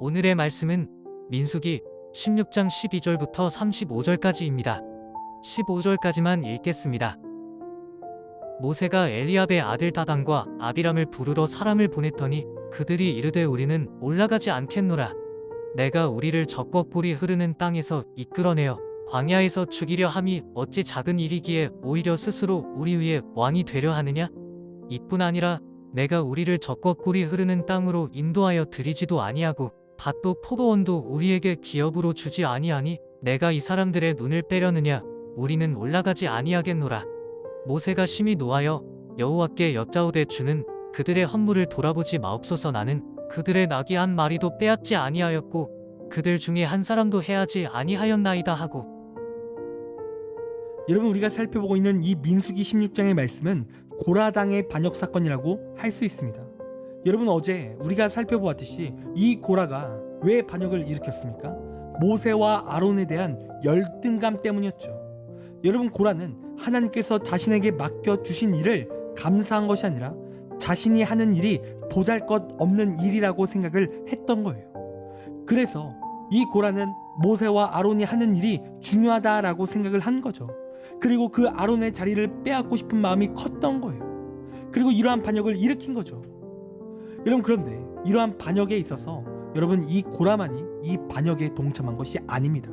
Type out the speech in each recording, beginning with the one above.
오늘의 말씀은 민수기 16장 12절부터 35절까지입니다. 15절까지만 읽겠습니다. 모세가 엘리압의 아들 다단과 아비람을 부르러 사람을 보냈더니 그들이 이르되 우리는 올라가지 않겠노라. 내가 우리를 적과 꿀이 흐르는 땅에서 이끌어내어 광야에서 죽이려 함이 어찌 작은 일이기에 오히려 스스로 우리 위에 왕이 되려 하느냐? 이뿐 아니라 내가 우리를 적과 꿀이 흐르는 땅으로 인도하여 들이지도 아니하고 밭도 포도원도 우리에게 기업으로 주지 아니하니 내가 이 사람들의 눈을 빼려느냐? 우리는 올라가지 아니하겠노라. 모세가 심히 노하여 여호와께 여짜오되 주는 그들의 헌물을 돌아보지 마옵소서. 나는 그들의 나귀 한 마리도 빼앗지 아니하였고 그들 중에 한 사람도 해하지 아니하였나이다 하고. 여러분, 우리가 살펴보고 있는 이 민수기 16장의 말씀은 고라당의 반역 사건이라고 할 수 있습니다. 여러분, 어제 우리가 살펴보았듯이 이 고라가 왜 반역을 일으켰습니까? 모세와 아론에 대한 열등감 때문이었죠. 여러분, 고라는 하나님께서 자신에게 맡겨주신 일을 감사한 것이 아니라 자신이 하는 일이 보잘것없는 일이라고 생각을 했던 거예요. 그래서 이 고라는 모세와 아론이 하는 일이 중요하다라고 생각을 한 거죠. 그리고 그 아론의 자리를 빼앗고 싶은 마음이 컸던 거예요. 그리고 이러한 반역을 일으킨 거죠. 여러분, 그런데 이러한 반역에 있어서 여러분, 이 고라만이 이 반역에 동참한 것이 아닙니다.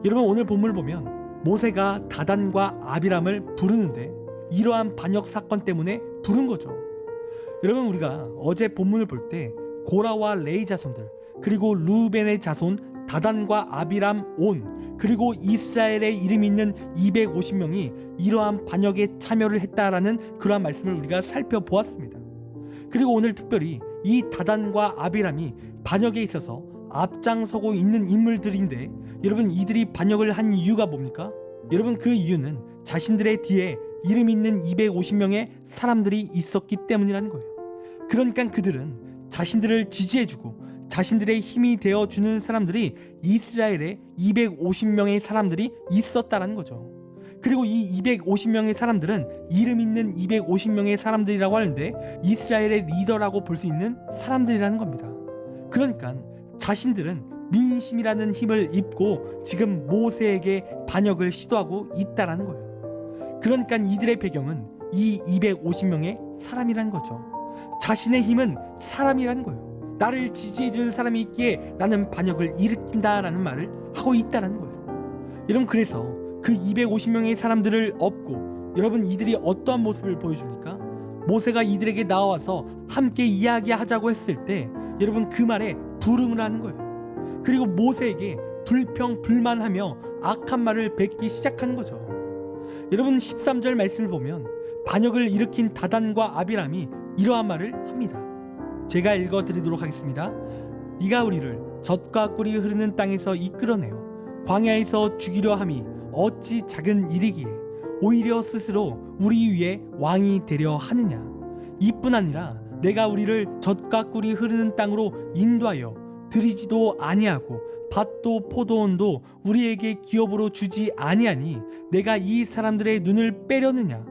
여러분, 오늘 본문을 보면 모세가 다단과 아비람을 부르는데 이러한 반역 사건 때문에 부른 거죠. 여러분, 우리가 어제 본문을 볼 때 고라와 레위 자손들, 그리고 루벤의 자손 다단과 아비람 온, 그리고 이스라엘의 이름이 있는 250명이 이러한 반역에 참여를 했다라는 그러한 말씀을 우리가 살펴보았습니다. 그리고 오늘 특별히 이 다단과 아비람이 반역에 있어서 앞장서고 있는 인물들인데, 여러분, 이들이 반역을 한 이유가 뭡니까? 여러분, 그 이유는 자신들의 뒤에 이름 있는 250명의 사람들이 있었기 때문이라는 거예요. 그러니까 그들은 자신들을 지지해주고 자신들의 힘이 되어주는 사람들이 이스라엘에 250명의 사람들이 있었다라는 거죠. 그리고 이 250명의 사람들은 이름 있는 250명의 사람들이라고 하는데 이스라엘의 리더라고 볼 수 있는 사람들이라는 겁니다. 그러니까 자신들은 민심이라는 힘을 입고 지금 모세에게 반역을 시도하고 있다라는 거예요. 그러니까 이들의 배경은 이 250명의 사람이라는 거죠. 자신의 힘은 사람이라는 거예요. 나를 지지해주는 사람이 있기에 나는 반역을 일으킨다라는 말을 하고 있다라는 거예요. 여러분, 그래서 그 250명의 사람들을 업고 여러분, 이들이 어떠한 모습을 보여줍니까? 모세가 이들에게 나와서 함께 이야기하자고 했을 때 여러분, 그 말에 불응을 하는 거예요. 그리고 모세에게 불평불만하며 악한 말을 뱉기 시작하는 거죠. 여러분, 13절 말씀을 보면 반역을 일으킨 다단과 아비람이 이러한 말을 합니다. 제가 읽어드리도록 하겠습니다. 네가 우리를 젖과 꿀이 흐르는 땅에서 이끌어내어 광야에서 죽이려 함이 어찌 작은 일이기에 오히려 스스로 우리 위에 왕이 되려 하느냐. 이뿐 아니라 내가 우리를 젖과 꿀이 흐르는 땅으로 인도하여 들이지도 아니하고 밭도 포도원도 우리에게 기업으로 주지 아니하니 내가 이 사람들의 눈을 빼려느냐.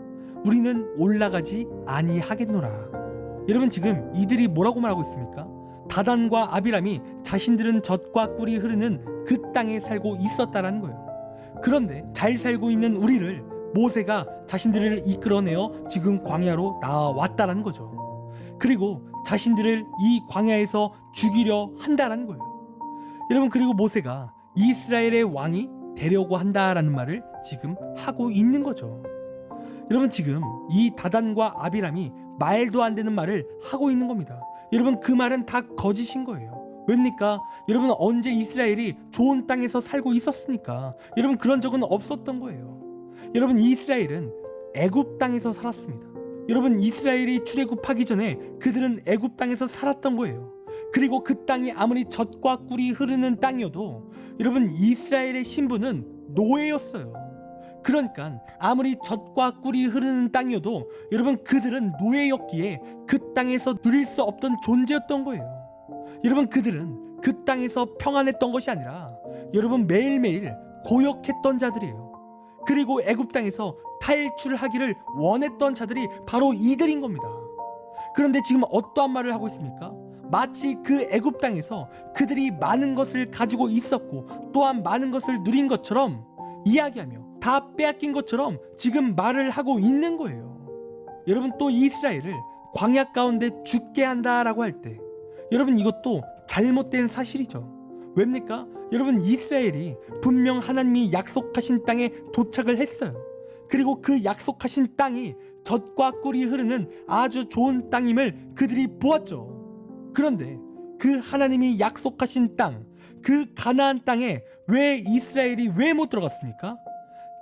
우리는 올라가지 아니하겠노라. 여러분, 지금 이들이 뭐라고 말하고 있습니까? 다단과 아비람이 자신들은 젖과 꿀이 흐르는 그 땅에 살고 있었다라는 거예요. 그런데 잘 살고 있는 우리를 모세가 자신들을 이끌어내어 지금 광야로 나왔다라는 거죠. 그리고 자신들을 이 광야에서 죽이려 한다라는 거예요. 여러분, 그리고 모세가 이스라엘의 왕이 되려고 한다라는 말을 지금 하고 있는 거죠. 여러분, 지금 이 다단과 아비람이 말도 안 되는 말을 하고 있는 겁니다. 여러분, 그 말은 다 거짓인 거예요. 왜입니까? 여러분, 언제 이스라엘이 좋은 땅에서 살고 있었습니까? 여러분, 그런 적은 없었던 거예요. 여러분, 이스라엘은 애굽 땅에서 살았습니다. 여러분, 이스라엘이 출애굽하기 전에 그들은 애굽 땅에서 살았던 거예요. 그리고 그 땅이 아무리 젖과 꿀이 흐르는 땅이어도 여러분, 이스라엘의 신분은 노예였어요. 그러니까 아무리 젖과 꿀이 흐르는 땅이어도 여러분, 그들은 노예였기에 그 땅에서 누릴 수 없던 존재였던 거예요. 여러분, 그들은 그 땅에서 평안했던 것이 아니라 여러분, 매일매일 고역했던 자들이에요. 그리고 애굽 땅에서 탈출하기를 원했던 자들이 바로 이들인 겁니다. 그런데 지금 어떠한 말을 하고 있습니까? 마치 그 애굽 땅에서 그들이 많은 것을 가지고 있었고 또한 많은 것을 누린 것처럼 이야기하며 다 빼앗긴 것처럼 지금 말을 하고 있는 거예요. 여러분, 또 이스라엘을 광야 가운데 죽게 한다라고 할 때 여러분, 이것도 잘못된 사실이죠. 왜입니까? 여러분, 이스라엘이 분명 하나님이 약속하신 땅에 도착을 했어요. 그리고 그 약속하신 땅이 젖과 꿀이 흐르는 아주 좋은 땅임을 그들이 보았죠. 그런데 그 하나님이 약속하신 땅, 그 가나안 땅에 왜 이스라엘이 왜 못 들어갔습니까?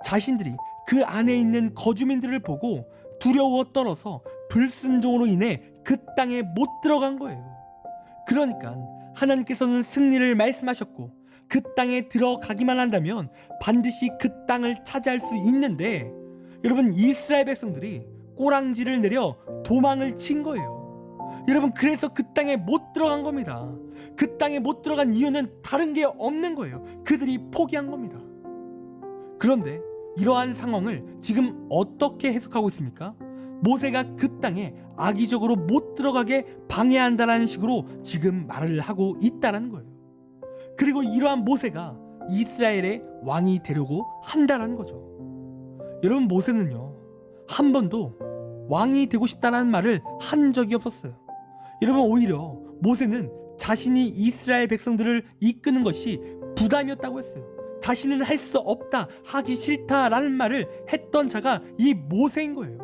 자신들이 그 안에 있는 거주민들을 보고 두려워 떨어서 불순종으로 인해 그 땅에 못 들어간 거예요. 그러니까 하나님께서는 승리를 말씀하셨고 그 땅에 들어가기만 한다면 반드시 그 땅을 차지할 수 있는데, 여러분, 이스라엘 백성들이 꼬랑지를 내려 도망을 친 거예요. 여러분, 그래서 그 땅에 못 들어간 겁니다. 그 땅에 못 들어간 이유는 다른 게 없는 거예요. 그들이 포기한 겁니다. 그런데 이러한 상황을 지금 어떻게 해석하고 있습니까? 모세가 그 땅에 악의적으로 못 들어가게 방해한다라는 식으로 지금 말을 하고 있다는 거예요. 그리고 이러한 모세가 이스라엘의 왕이 되려고 한다는 거죠. 여러분, 모세는요, 한 번도 왕이 되고 싶다는 말을 한 적이 없었어요. 여러분, 오히려 모세는 자신이 이스라엘 백성들을 이끄는 것이 부담이었다고 했어요. 자신은 할 수 없다, 하기 싫다라는 말을 했던 자가 이 모세인 거예요.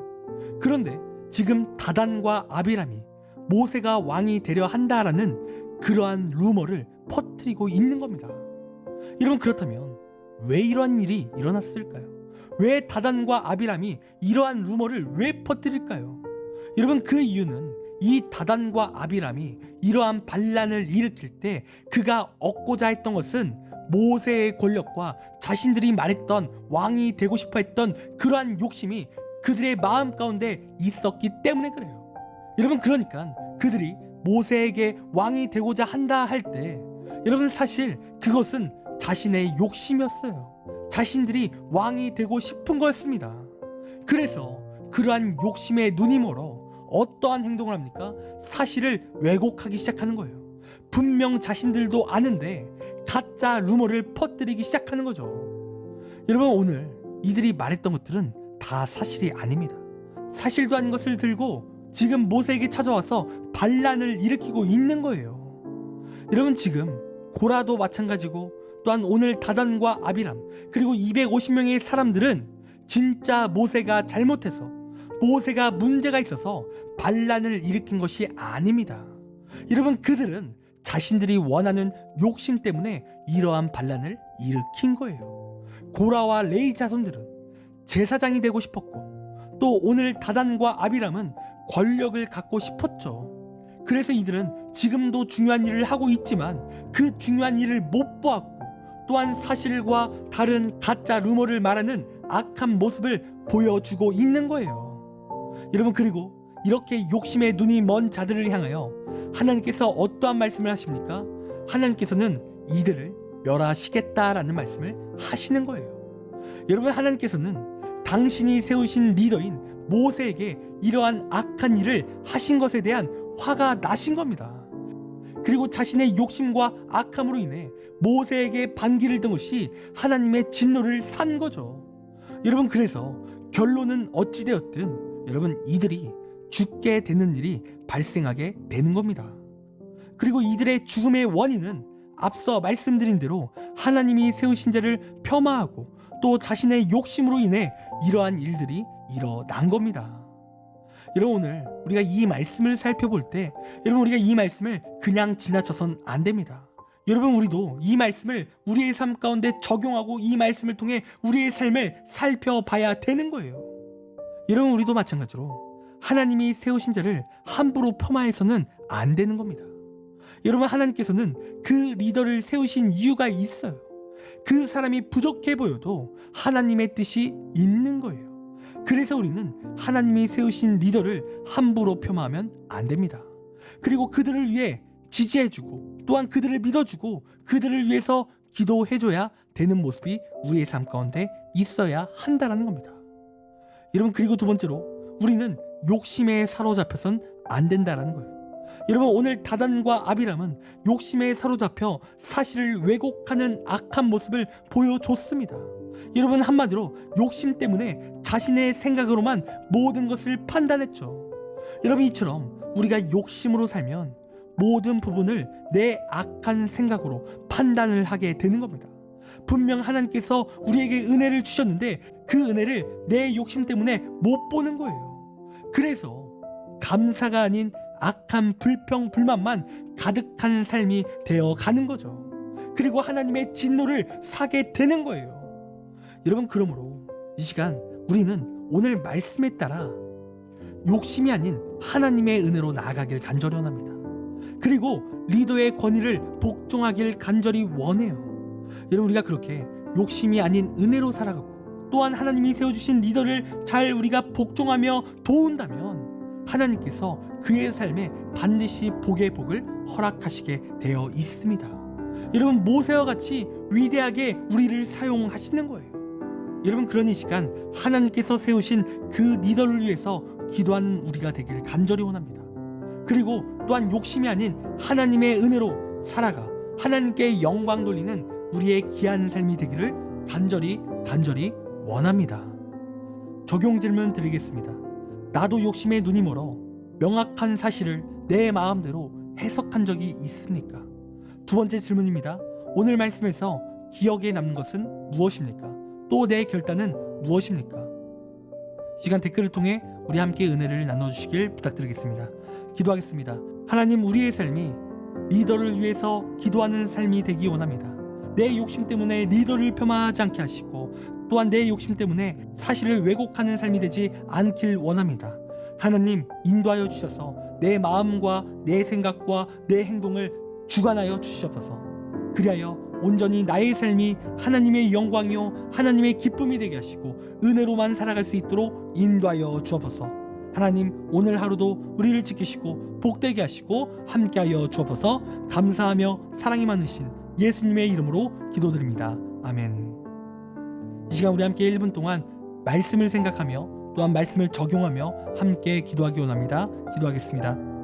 그런데 지금 다단과 아비람이 모세가 왕이 되려 한다라는 그러한 루머를 퍼뜨리고 있는 겁니다. 여러분, 그렇다면 왜 이러한 일이 일어났을까요? 왜 다단과 아비람이 이러한 루머를 왜 퍼뜨릴까요? 여러분, 그 이유는 이 다단과 아비람이 이러한 반란을 일으킬 때 그가 얻고자 했던 것은 모세의 권력과 자신들이 말했던 왕이 되고 싶어 했던 그러한 욕심이 그들의 마음 가운데 있었기 때문에 그래요. 여러분, 그러니까 그들이 모세에게 왕이 되고자 한다 할 때 여러분, 사실 그것은 자신의 욕심이었어요. 자신들이 왕이 되고 싶은 거였습니다. 그래서 그러한 욕심에 눈이 멀어 어떠한 행동을 합니까? 사실을 왜곡하기 시작하는 거예요. 분명 자신들도 아는데 가짜 루머를 퍼뜨리기 시작하는 거죠. 여러분, 오늘 이들이 말했던 것들은 다 사실이 아닙니다. 사실도 아닌 것을 들고 지금 모세에게 찾아와서 반란을 일으키고 있는 거예요. 여러분, 지금 고라도 마찬가지고 또한 오늘 다단과 아비람 그리고 250명의 사람들은 진짜 모세가 잘못해서 모세가 문제가 있어서 반란을 일으킨 것이 아닙니다. 여러분, 그들은 자신들이 원하는 욕심 때문에 이러한 반란을 일으킨 거예요. 고라와 레위 자손들은 제사장이 되고 싶었고 또 오늘 다단과 아비람은 권력을 갖고 싶었죠. 그래서 이들은 지금도 중요한 일을 하고 있지만 그 중요한 일을 못 보았고 또한 사실과 다른 가짜 루머를 말하는 악한 모습을 보여주고 있는 거예요. 여러분, 그리고 이렇게 욕심에 눈이 먼 자들을 향하여 하나님께서 어떠한 말씀을 하십니까? 하나님께서는 이들을 멸하시겠다라는 말씀을 하시는 거예요. 여러분, 하나님께서는 당신이 세우신 리더인 모세에게 이러한 악한 일을 하신 것에 대한 화가 나신 겁니다. 그리고 자신의 욕심과 악함으로 인해 모세에게 반기를 든 것이 하나님의 진노를 산 거죠. 여러분, 그래서 결론은 어찌되었든 여러분, 이들이 죽게 되는 일이 발생하게 되는 겁니다. 그리고 이들의 죽음의 원인은 앞서 말씀드린 대로 하나님이 세우신 자를 폄하하고 또 자신의 욕심으로 인해 이러한 일들이 일어난 겁니다. 여러분, 오늘 우리가 이 말씀을 살펴볼 때 여러분, 우리가 이 말씀을 그냥 지나쳐선 안 됩니다. 여러분, 우리도 이 말씀을 우리의 삶 가운데 적용하고 이 말씀을 통해 우리의 삶을 살펴봐야 되는 거예요. 여러분, 우리도 마찬가지로 하나님이 세우신 자를 함부로 폄하해서는 안 되는 겁니다. 여러분, 하나님께서는 그 리더를 세우신 이유가 있어요. 그 사람이 부족해 보여도 하나님의 뜻이 있는 거예요. 그래서 우리는 하나님이 세우신 리더를 함부로 폄하하면 안 됩니다. 그리고 그들을 위해 지지해주고 또한 그들을 믿어주고 그들을 위해서 기도해줘야 되는 모습이 우리의 삶 가운데 있어야 한다는 겁니다. 여러분, 그리고 두 번째로 우리는 욕심에 사로잡혀선 안 된다는 거예요. 여러분, 오늘 다단과 아비람은 욕심에 사로잡혀 사실을 왜곡하는 악한 모습을 보여줬습니다. 여러분, 한마디로 욕심 때문에 자신의 생각으로만 모든 것을 판단했죠. 여러분, 이처럼 우리가 욕심으로 살면 모든 부분을 내 악한 생각으로 판단을 하게 되는 겁니다. 분명 하나님께서 우리에게 은혜를 주셨는데 그 은혜를 내 욕심 때문에 못 보는 거예요. 그래서 감사가 아닌 악한 불평, 불만만 가득한 삶이 되어 가는 거죠. 그리고 하나님의 진노를 사게 되는 거예요. 여러분, 그러므로 이 시간 우리는 오늘 말씀에 따라 욕심이 아닌 하나님의 은혜로 나아가길 간절히 원합니다. 그리고 리더의 권위를 복종하길 간절히 원해요. 여러분, 우리가 그렇게 욕심이 아닌 은혜로 살아가고 또한 하나님이 세워주신 리더를 잘 우리가 복종하며 도운다면 하나님께서 그의 삶에 반드시 복의 복을 허락하시게 되어 있습니다. 여러분, 모세와 같이 위대하게 우리를 사용하시는 거예요. 여러분, 그런 이 시간 하나님께서 세우신 그 리더를 위해서 기도하는 우리가 되길 간절히 원합니다. 그리고 또한 욕심이 아닌 하나님의 은혜로 살아가 하나님께 영광 돌리는 우리의 귀한 삶이 되기를 간절히 원합니다. 적용 질문 드리겠습니다. 나도 욕심에 눈이 멀어 명확한 사실을 내 마음대로 해석한 적이 있습니까? 두 번째 질문입니다. 오늘 말씀에서 기억에 남는 것은 무엇입니까? 또 내 결단은 무엇입니까? 시간 댓글을 통해 우리 함께 은혜를 나눠주시길 부탁드리겠습니다. 기도하겠습니다. 하나님, 우리의 삶이 리더를 위해서 기도하는 삶이 되기 원합니다. 내 욕심 때문에 리더를 폄하하지 않게 하시고 또한 내 욕심 때문에 사실을 왜곡하는 삶이 되지 않길 원합니다. 하나님, 인도하여 주셔서 내 마음과 내 생각과 내 행동을 주관하여 주시옵소서. 그리하여 온전히 나의 삶이 하나님의 영광이요 하나님의 기쁨이 되게 하시고 은혜로만 살아갈 수 있도록 인도하여 주옵소서. 하나님, 오늘 하루도 우리를 지키시고 복되게 하시고 함께하여 주옵소서. 감사하며 사랑이 많으신 예수님의 이름으로 기도드립니다. 아멘. 이 시간 우리 함께 1분 동안 말씀을 생각하며 또한 말씀을 적용하며 함께 기도하기 원합니다. 기도하겠습니다.